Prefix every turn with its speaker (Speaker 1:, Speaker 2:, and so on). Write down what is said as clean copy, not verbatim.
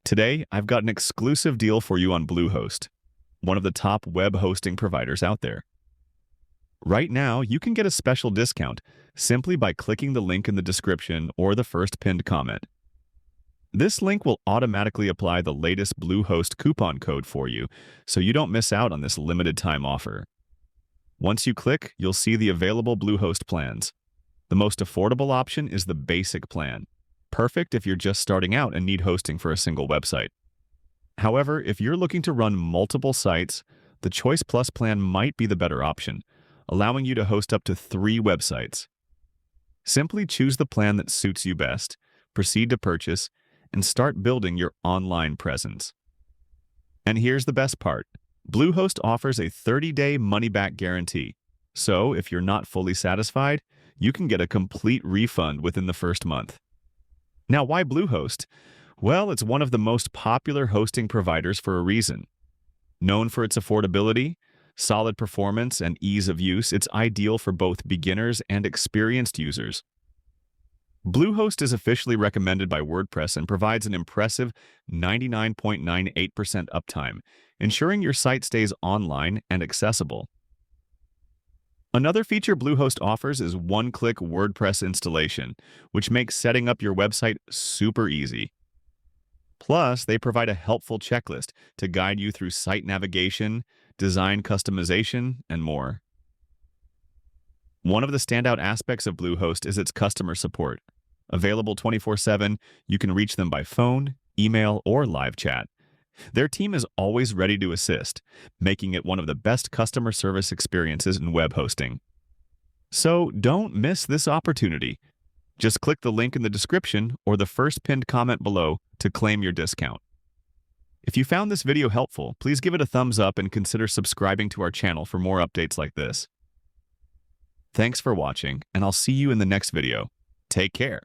Speaker 1: Today, I've got an exclusive deal for you on Bluehost, one of the top web hosting providers out there. Right now, you can get a special discount simply by clicking the link in the description or the first pinned comment. This link will automatically apply the latest Bluehost coupon code for you, so you don't miss out on this limited time offer. Once you click, you'll see the available Bluehost plans. The most affordable option is the basic plan, perfect if you're just starting out and need hosting for a single website. However, if you're looking to run multiple sites, the Choice Plus plan might be the better option, allowing you to host up to 3 websites. Simply choose the plan that suits you best, proceed to purchase, and start building your online presence. And here's the best part. Bluehost offers a 30-day money-back guarantee. So, if you're not fully satisfied, you can get a complete refund within the first month. Now, why Bluehost? Well, it's one of the most popular hosting providers for a reason. Known for its affordability, solid performance, and ease of use, it's ideal for both beginners and experienced users. Bluehost is officially recommended by WordPress and provides an impressive 99.98% uptime, ensuring your site stays online and accessible. Another feature Bluehost offers is one-click WordPress installation, which makes setting up your website super easy. Plus, they provide a helpful checklist to guide you through site navigation, design customization, and more. One of the standout aspects of Bluehost is its customer support. Available 24/7, you can reach them by phone, email, or live chat. Their team is always ready to assist, making it one of the best customer service experiences in web hosting. So don't miss this opportunity. Just click the link in the description or the first pinned comment below to claim your discount. If you found this video helpful, please give it a thumbs up and consider subscribing to our channel for more updates like this. Thanks for watching, and I'll see you in the next video. Take care.